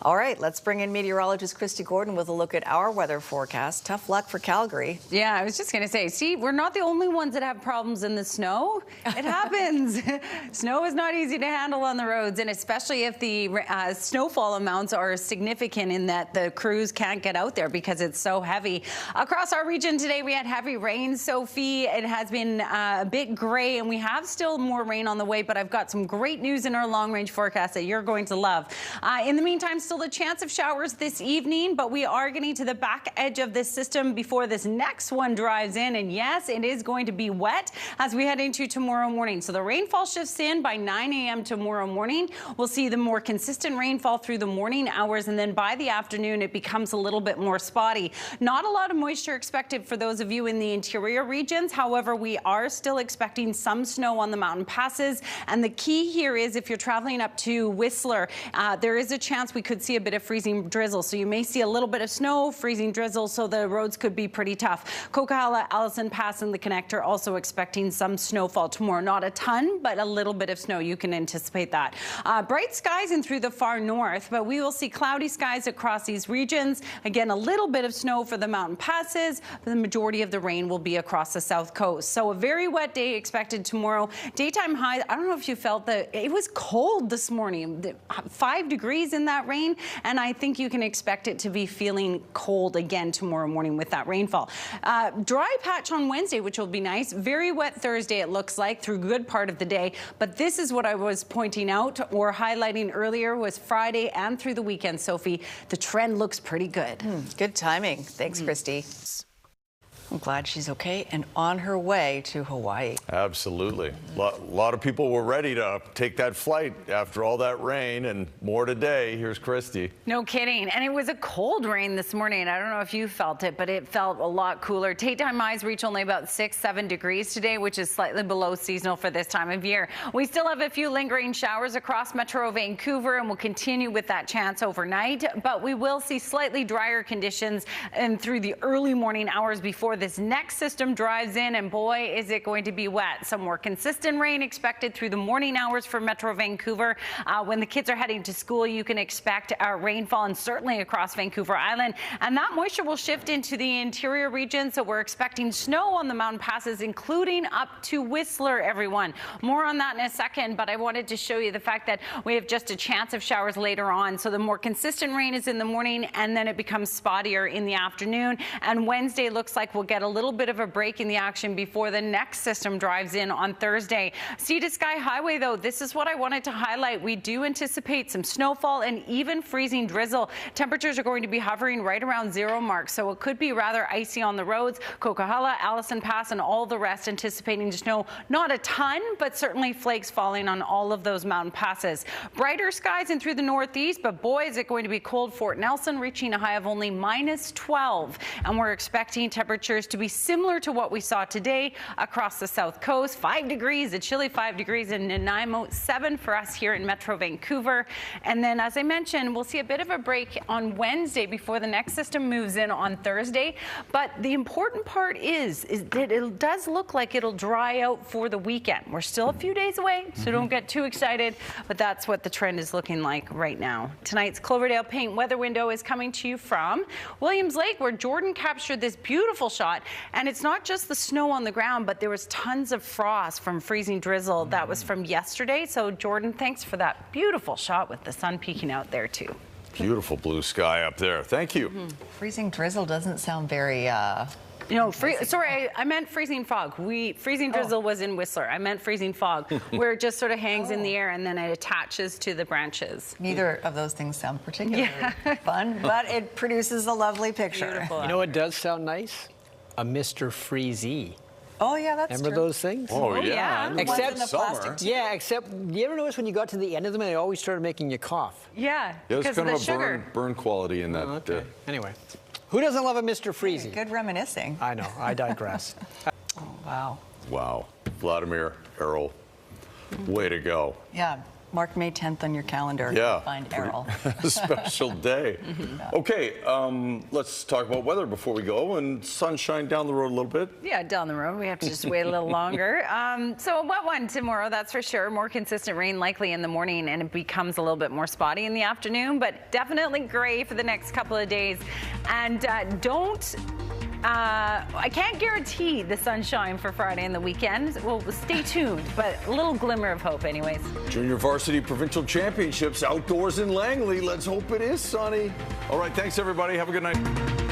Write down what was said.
All right, let's bring in meteorologist Kristi Gordon with a look at our weather forecast. Tough luck for Calgary. Yeah, I was just going to say, see, we're not the only ones that have problems in the snow. It happens. Snow is not easy to handle on the roads, and especially if the snowfall amounts are significant in that the crews can't get out there because it's so heavy. Across our region today, we had heavy rain, Sophie. It has been a bit gray, and we have still more rain on the way, but I've got some great news in our long-range forecast that you're going to love. In the meantime, still a chance of showers this evening, but we are getting to the back edge of this system before this next one drives in, and yes, it is going to be wet as we head into tomorrow morning. So the rainfall shifts in by 9 a.m. tomorrow morning. We'll see the more consistent rainfall through the morning hours, and then by the afternoon, it becomes a little bit more spotty. Not a lot of moisture expected for those of you in the interior regions. However, we are still expecting some snow on the mountain passes, and the key here is if you're traveling up to Whistler, there is a chance we could see a bit of freezing drizzle. So you may see a little bit of snow, freezing drizzle, so the roads could be pretty tough. Coquihalla, Allison Pass, and the connector also expecting some snowfall tomorrow. Not a ton, but a little bit of snow. You can anticipate that. Bright skies in through the far north, but we will see cloudy skies across these regions. Again, a little bit of snow for the mountain passes, but the majority of the rain will be across the south coast. So a very wet day expected tomorrow. Daytime highs, I don't know if you felt that it was cold this morning, 5 degrees in that rain, and I think you can expect it to be feeling cold again tomorrow morning with that rainfall. Dry patch on Wednesday, which will be nice. Very wet Thursday, it looks like, through a good part of the day. But this is what I was pointing out or highlighting earlier was Friday and through the weekend, Sophie. The trend looks pretty good. Good timing. Thanks, Kristi. I'm glad she's okay and on her way to Hawaii. Absolutely. A lot of people were ready to take that flight after all that rain, and more today. Here's Kristi. No kidding. And it was a cold rain this morning. I don't know if you felt it, but it felt a lot cooler. Daytime highs reach only about 6-7 degrees today, which is slightly below seasonal for this time of year. We still have a few lingering showers across Metro Vancouver, and we'll continue with that chance overnight. But we will see slightly drier conditions and through the early morning hours before this next system drives in, and boy, is it going to be wet. Some more consistent rain expected through the morning hours for Metro Vancouver. When the kids are heading to school, you can expect rainfall, and certainly across Vancouver Island. And that moisture will shift into the interior region, so we're expecting snow on the mountain passes, including up to Whistler, everyone. More on that in a second, but I wanted to show you the fact that we have just a chance of showers later on. So the more consistent rain is in the morning, and then it becomes spottier in the afternoon. And Wednesday looks like we'll get a little bit of a break in the action before the next system drives in on Thursday. Sea to Sky Highway, though, this is what I wanted to highlight. We do anticipate some snowfall and even freezing drizzle. Temperatures are going to be hovering right around 0 mark, so it could be rather icy on the roads. Coquihalla, Allison Pass, and all the rest anticipating snow. Not a ton, but certainly flakes falling on all of those mountain passes. Brighter skies in through the northeast, but boy, is it going to be cold. Fort Nelson reaching a high of only -12, and we're expecting temperatures to be similar to what we saw today across the south coast. 5 degrees, a chilly 5 degrees in Nanaimo, 7 for us here in Metro Vancouver. And then, as I mentioned, we'll see a bit of a break on Wednesday before the next system moves in on Thursday. But the important part is that it does look like it'll dry out for the weekend. We're still a few days away, so don't get too excited, but that's what the trend is looking like right now. Tonight's Cloverdale Paint weather window is coming to you from Williams Lake, where Jordan captured this beautiful shot. And it's not just the snow on the ground, but there was tons of frost from freezing drizzle. That was from yesterday. So Jordan, thanks for that beautiful shot with the sun peeking out there too. Beautiful blue sky up there. Thank you. Freezing drizzle doesn't sound very... sorry, I meant freezing fog. Freezing drizzle was in Whistler. I meant freezing fog, where it just sort of hangs in the air and then it attaches to the branches. Neither of those things sound particularly fun, but it produces a lovely picture. Beautiful. You know what does sound nice? A Mr. Freezy. Oh, yeah, that's Remember true. those things? Oh, yeah. Except summer. Yeah, except you ever notice when you got to the end of them, they always started making you cough? Yeah, There's because kind of of the a sugar. burn quality in that. Okay. Anyway, who doesn't love a Mr. Freezy? Good reminiscing. I know, I digress. Oh, wow. Wow. Vladimir, Errol, way to go. Yeah. Mark May 10th on your calendar. Yeah. Find Errol. Special day. Okay, let's talk about weather before we go. And sunshine down the road a little bit. Yeah, down the road. We have to just wait a little longer. So a wet one tomorrow, that's for sure. More consistent rain likely in the morning, and it becomes a little bit more spotty in the afternoon, but definitely gray for the next couple of days. And I can't guarantee the sunshine for Friday and the weekend. Well, stay tuned, but a little glimmer of hope anyways. Junior Varsity Provincial Championships outdoors in Langley. Let's hope it is sunny. All right, thanks everybody. Have a good night.